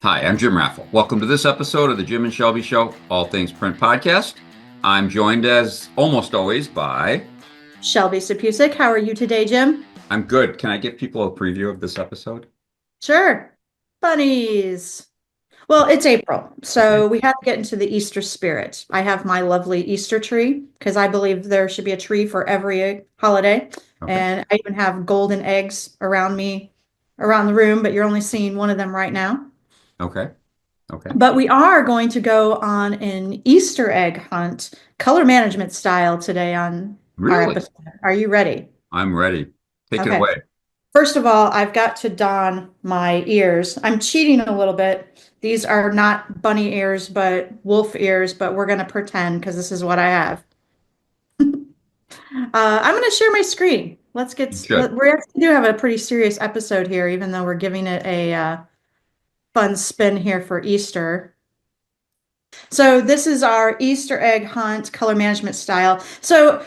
Hi, I'm Jim Raffle. Welcome to this episode of the Jim and Shelby Show, All Things Print Podcast. I'm joined as almost always by. Shelby Sapusik, how are you today, Jim? I'm good. Can I give people a preview of this episode? Sure. Bunnies. Well, it's April, Okay. so we have to get into the Easter spirit. I have my lovely Easter tree because I believe there should be a tree for every holiday. Okay. And I even have golden eggs around me, around the room, but you're only seeing one of them right now. Okay. Okay. But we are going to go on an Easter egg hunt, color management style today on our Really? episode. Are you ready? I'm ready. Take it Okay. away. First of all, I've got to don my ears. I'm cheating a little bit. These are not bunny ears, but wolf ears, but we're going to pretend because this is what I have. I'm going to share my screen. You should. We actually do have a pretty serious episode here, even though we're giving it a fun spin here for Easter. So this is our Easter egg hunt color management style. So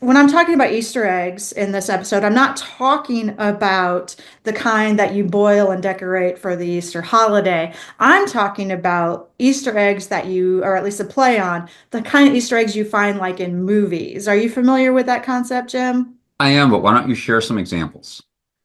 when I'm talking about Easter eggs in this episode, I'm not talking about the kind that you boil and decorate for the Easter holiday. I'm talking about Easter eggs that you, or at least a play on, the kind of Easter eggs you find like in movies. Are you familiar with that concept, Jim? I am, but why don't you share some examples?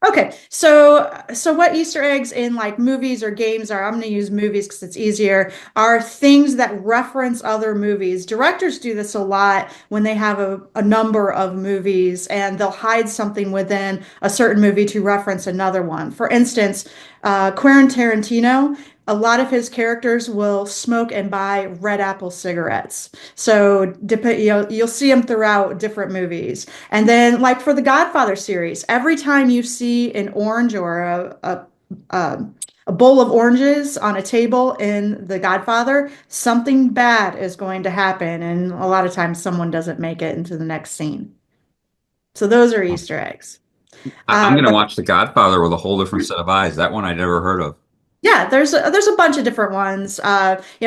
Okay, so what Easter eggs in like movies or games are, I'm going to use movies because it's easier, are things that reference other movies. Directors do this a lot when they have a number of movies and they'll hide something within a certain movie to reference another one. For instance, Quentin Tarantino, a lot of his characters will smoke and buy Red Apple cigarettes. So you'll see them throughout different movies. And then, like for the Godfather series, every time you see an orange or a, a bowl of oranges on a table in The Godfather, something bad is going to happen. And a lot of times, someone doesn't make it into the next scene. So, those are Easter eggs. I'm going to But watch The Godfather with a whole different set of eyes. That one I never heard of. yeah, there's a bunch of different ones.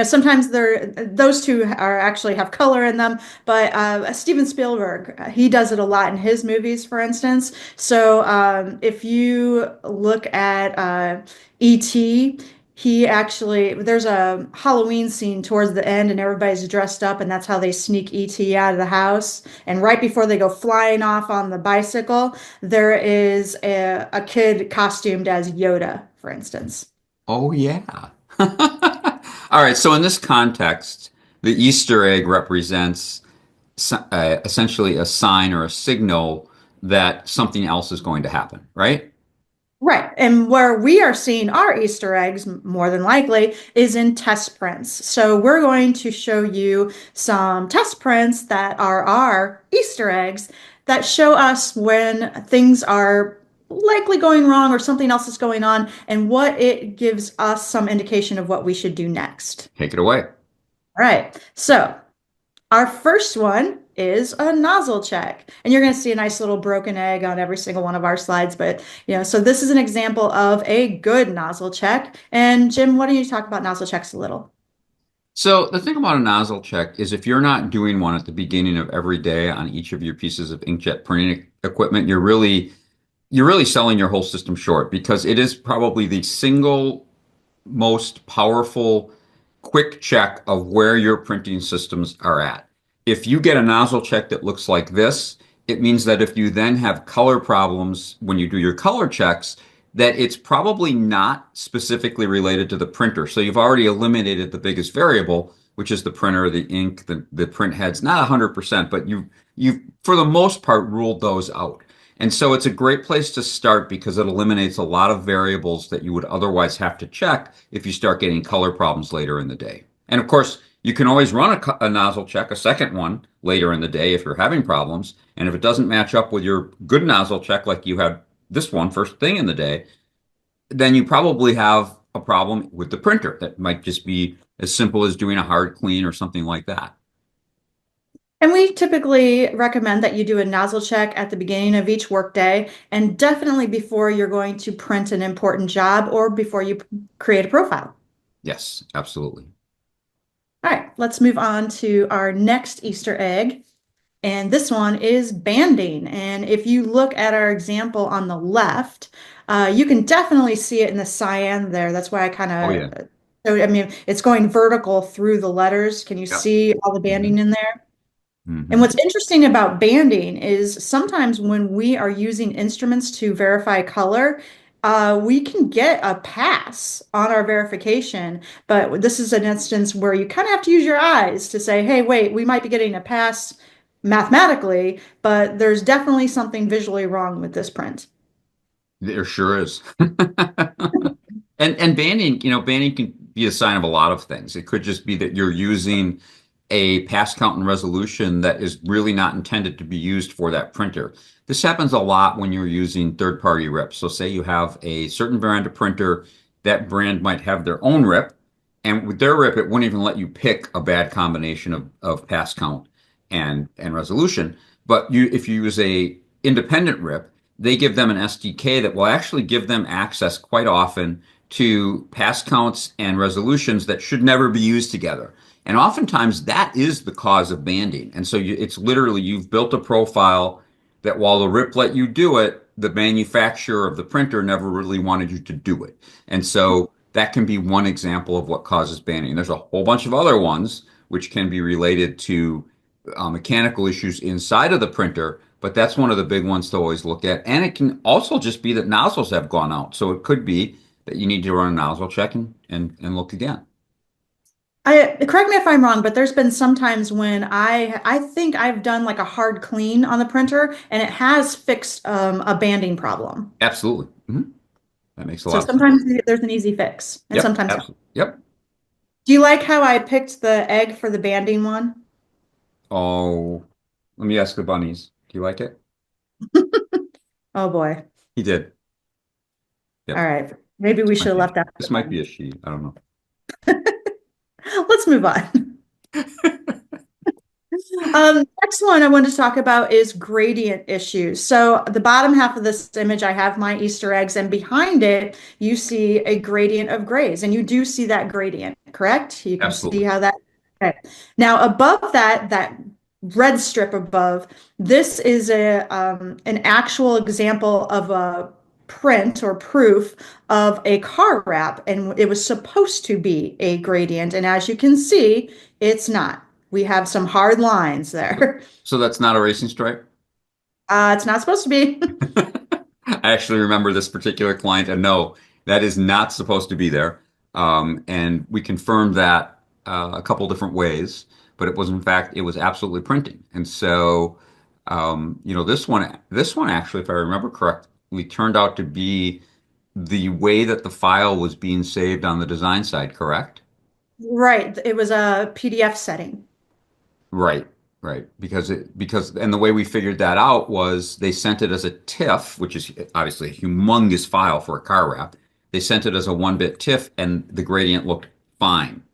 Sometimes those two are actually have color in them, but Steven Spielberg, he does it a lot in his movies, for instance. So if you look at E.T., he actually there's a Halloween scene towards the end, and everybody's dressed up, and that's how they sneak E.T. out of the house. And right before they go flying off on the bicycle, there is a kid costumed as Yoda, for instance. Oh, yeah. All right. So, in this context, the Easter egg represents essentially a sign or a signal that something else is going to happen, right? Right. And where we are seeing our Easter eggs, more than likely, is in test prints. So we're going to show you some test prints that are our Easter eggs that show us when things are likely going wrong or something else is going on, and what it gives us some indication of what we should do next. Take it away. All right. So our first one is a nozzle check. And you're going to see a nice little broken egg on every single one of our slides. But, so this is an example of a good nozzle check. And Jim, why don't you talk about nozzle checks a little? So the thing about a nozzle check is if you're not doing one at the beginning of every day on each of your pieces of inkjet printing equipment, you're really selling your whole system short because it is probably the single most powerful quick check of where your printing systems are at. If you get a nozzle check that looks like this, it means that if you then have color problems when you do your color checks, that it's probably not specifically related to the printer. So you've already eliminated the biggest variable, which is the printer, the ink, the print heads, not 100%, but you've for the most part ruled those out. And so it's a great place to start because it eliminates a lot of variables that you would otherwise have to check if you start getting color problems later in the day. And of course, you can always run a nozzle check, a second one, later in the day if you're having problems. And if it doesn't match up with your good nozzle check, like you had this one first thing in the day, then you probably have a problem with the printer. That might just be as simple as doing a hard clean or something like that. And we typically recommend that you do a nozzle check at the beginning of each workday and definitely before you're going to print an important job or before you create a profile. Yes, absolutely. All right, let's move on to our next Easter egg. And this one is banding. And if you look at our example on the left, you can definitely see it in the cyan there. That's why I kind Oh yeah. of, so I mean, it's going vertical through the letters. Can you Yep. see all the banding Hmm. in there? And Hmm. what's interesting about banding is sometimes when we are using instruments to verify color, we can get a pass on our verification. But this is an instance where you kind of have to use your eyes to say, hey, wait, we might be getting a pass mathematically, but there's definitely something visually wrong with this print. There sure is. And banning, banning can be a sign of a lot of things. It could just be that you're using a pass count and resolution that is really not intended to be used for that printer. This happens a lot when you're using third-party rips. So say you have a certain brand of printer, that brand might have their own rip, and with their rip, it wouldn't even let you pick a bad combination of pass count and resolution. But if you use a independent rip, they give them an SDK that will actually give them access quite often to pass counts and resolutions that should never be used together. And oftentimes that is the cause of banding. And so it's literally you've built a profile that while the RIP let you do it, the manufacturer of the printer never really wanted you to do it. And so that can be one example of what causes banding. There's a whole bunch of other ones which can be related to mechanical issues inside of the printer, but that's one of the big ones to always look at. And it can also just be that nozzles have gone out. So it could be that you need to run a nozzle check and look again. Correct me if I'm wrong, but there's been some times when I think I've done like a hard clean on the printer and it has fixed a banding problem. Absolutely. That makes a So lot of sense. sometimes there's an easy fix and Yep, sometimes not. absolutely. Yep. Do you like how I picked the egg for the banding one? Oh, let me ask the bunnies. Do you like it? Oh boy. He did. All Yep. right. Maybe we should Might have be. left out the This might be bunny. a she. I don't know. Let's move on. Next one I wanted to talk about is gradient issues. So the bottom half of this image, I have my Easter eggs, and behind it, you see a gradient of grays, and you do see that gradient, correct? You can see Absolutely. how that. Okay. Now above that red strip above, this is an actual example of a print or proof of a car wrap, and it was supposed to be a gradient, and as you can see, it's not. We have some hard lines there. So that's not a racing stripe? It's not supposed to be. I actually remember this particular client, and no, that is not supposed to be there. And we confirmed that a couple different ways, but it was in fact it was absolutely printing. And so, this one actually, if I remember correctly, turned out to be the way that the file was being saved on the design side, correct? Right. It was a PDF setting. Right, right. Because and the way we figured that out was they sent it as a TIFF, which is obviously a humongous file for a car wrap. They sent it as a one-bit TIFF, and the gradient looked fine.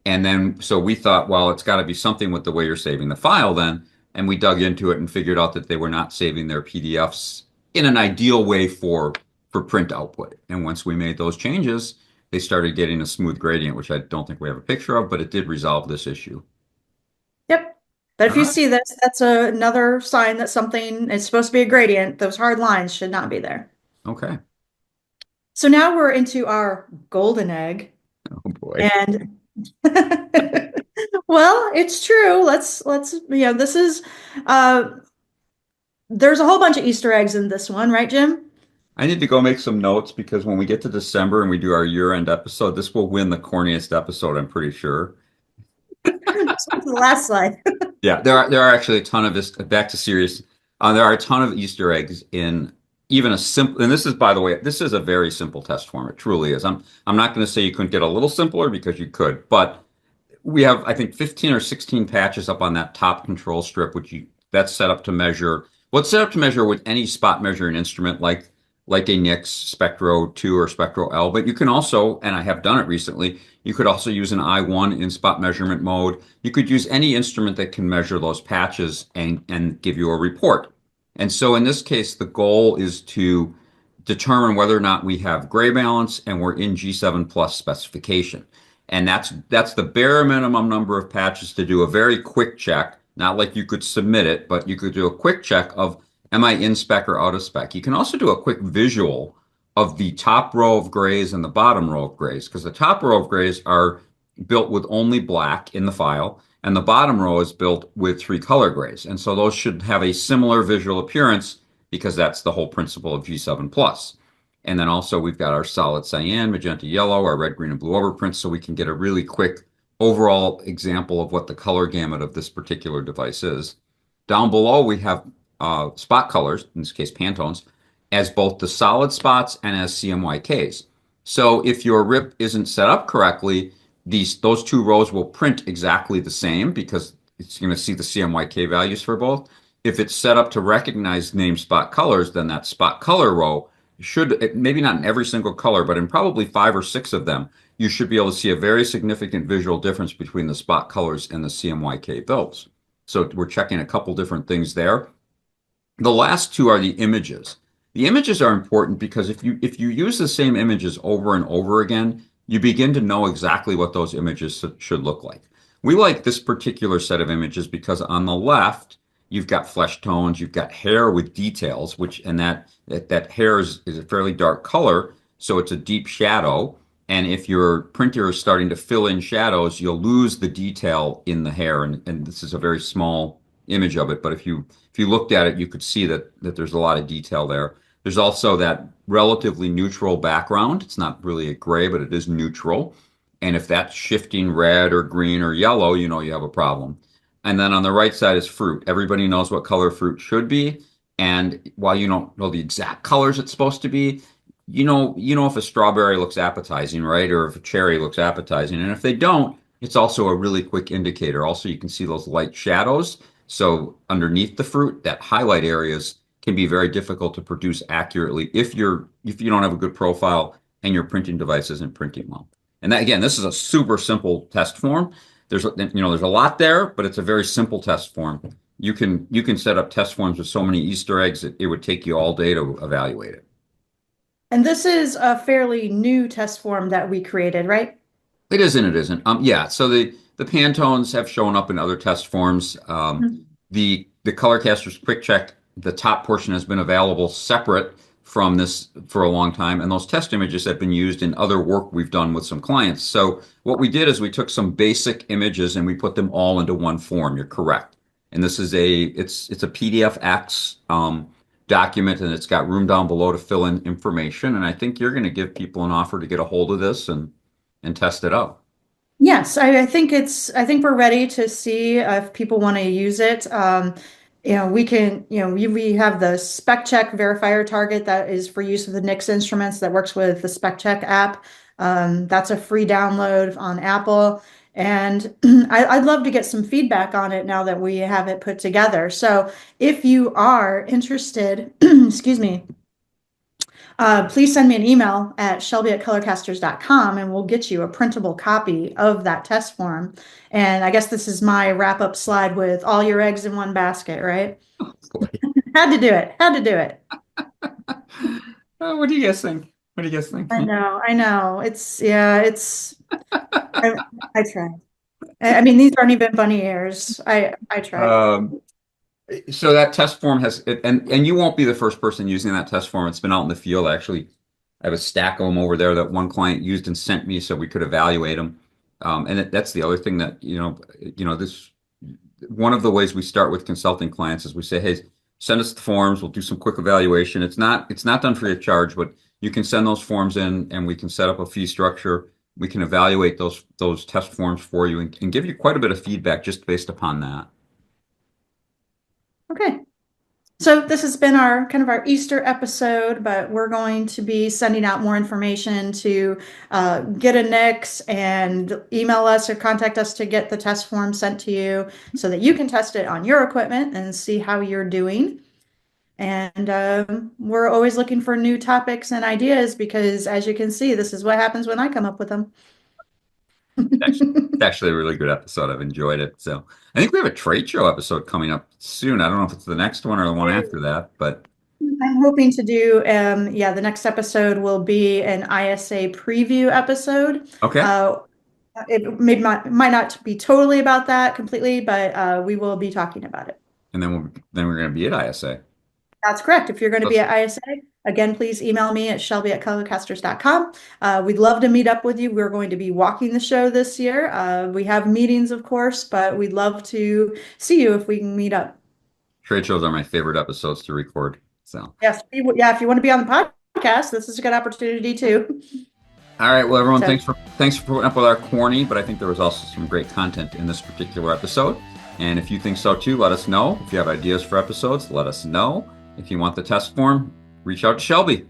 And then so we thought, well, it's got to be something with the way you're saving the file then. And we dug into it and figured out that they were not saving their PDFs in an ideal way for print output. And once we made those changes, they started getting a smooth gradient, which I don't think we have a picture of, but it did resolve this issue. Yep. But All if you right. see this, that's another sign that something is supposed to be a gradient. Those hard lines should not be there. Okay. So now we're into our golden egg. Oh boy. And well, it's true. This is uh there's a whole bunch of Easter eggs in this one, right, Jim? I need to go make some notes because when we get to December and we do our year-end episode, this will win the corniest episode, I'm pretty sure. So to the last slide. Yeah, there are actually a ton of this. Back to serious. There are a ton of Easter eggs in even a simple. And this is, by the way, this is a very simple test form. It truly is. I'm not going to say you couldn't get a little simpler because you could, but we have, I think, 15 or 16 patches up on that top control strip, that's set up to measure. Well, it's set up to measure with any spot measuring instrument like a Nix Spectro 2 or Spectro L. But you can also, and I have done it recently, you could also use an I1 in spot measurement mode. You could use any instrument that can measure those patches and give you a report. And so in this case, the goal is to determine whether or not we have gray balance and we're in G7 plus specification. And that's the bare minimum number of patches to do a very quick check Not like you could submit it, but you could do a quick check of am I in spec or out of spec. You can also do a quick visual of the top row of grays and the bottom row of grays, because the top row of grays are built with only black in the file, and the bottom row is built with three color grays. And so those should have a similar visual appearance because that's the whole principle of G7 Plus. And then also we've got our solid cyan, magenta yellow, our red, green, and blue overprints, so we can get a really quick overall example of what the color gamut of this particular device is. Down below, we have spot colors, in this case Pantones, as both the solid spots and as CMYKs. So if your RIP isn't set up correctly, those two rows will print exactly the same because it's going to see the CMYK values for both. If it's set up to recognize name spot colors, then that spot color row should, maybe not in every single color, but in probably 5 or 6 of them, you should be able to see a very significant visual difference between the spot colors and the CMYK builds. So we're checking a couple different things there. The last two are the images. The images are important because if you use the same images over and over again, you begin to know exactly what those images should look like. We like this particular set of images because on the left, you've got flesh tones, you've got hair with details, which and that hair is a fairly dark color, so it's a deep shadow. And if your printer is starting to fill in shadows, you'll lose the detail in the hair. And this is a very small image of it, but if you looked at it, you could see that there's a lot of detail there. There's also that relatively neutral background. It's not really a gray, but it is neutral. And if that's shifting red or green or yellow, you know you have a problem. And then on the right side is fruit. Everybody knows what color fruit should be. And while you don't know the exact colors it's supposed to be, you know if a strawberry looks appetizing, right? Or if a cherry looks appetizing. And if they don't, it's also a really quick indicator. Also, you can see those light shadows. So underneath the fruit, that highlight areas can be very difficult to produce accurately if you don't have a good profile and your printing device isn't printing well. And that again, this is a super simple test form. There's a lot there, but it's a very simple test form. You can set up test forms with so many Easter eggs that it would take you all day to evaluate it. And this is a fairly new test form that we created, right? It is and it isn't. Yeah. So the Pantones have shown up in other test forms. The Colorcaster's Quick Check, the top portion has been available separate from this for a long time, and those test images have been used in other work we've done with some clients. So what we did is we took some basic images and we put them all into one form. You're correct. And this is it's a PDFX document, and it's got room down below to fill in information. And I think you're going to give people an offer to get a hold of this and test it out. Yes, I think we're ready to see if people want to use it. We can, we have the spec check verifier target that is for use with the Nix instruments that works with the spec check app. That's a free download on Apple. And I'd love to get some feedback on it now that we have it put together. So if you are interested, excuse me, please send me an email at shelby@colorcasters.com and we'll get you a printable copy of that test form. And I guess this is my wrap up slide with all your eggs in one basket, right? Had to do it. Had to do it. What do you guys think? What do you guys think? I know. I know. I, I tried. I mean, these aren't even bunny ears. I tried. Um, so that test form and you won't be the first person using that test form. It's been out in the field. Actually, I have a stack of them over there that one client used and sent me so we could evaluate them. And that's the other thing that, this one of the ways we start with consulting clients is we say, hey, send us the forms. We'll do some quick evaluation. It's not done free of charge, but you can send those forms in and we can set up a fee structure. We can evaluate those test forms for you and give you quite a bit of feedback just based upon that. Okay. So this has been our kind of our Easter episode, but we're going to be sending out more information to get a Nix and email us or contact us to get the test form sent to you so that you can test it on your equipment and see how you're doing. And we're always looking for new topics and ideas because, as you can see, this is what happens when I come up with them. It's actually a really good episode. I've enjoyed it. So I think we have a trade show episode coming up soon. I don't know if it's the next one or the one after that, but I'm hoping to do, the next episode will be an ISA preview episode. okay. It might not be totally about that completely, but we will be talking about it. And then we're going to be at ISA. That's correct. If you're going to be That's at ISA, again, please email me at shelby@colorcasters.com. We'd love to meet up with you. We're going to be walking the show this year. We have meetings, of course, but we'd love to see you if we can meet up. Trade shows are my favorite episodes to record. So, Yes, yeah, if you want to be on the podcast, this is a good opportunity too. all right. Well, everyone, So, thanks for putting up with our corny, but I think there was also some great content in this particular episode. And if you think so too, let us know. If you have ideas for episodes, let us know. If you want the test form, reach out to Shelby.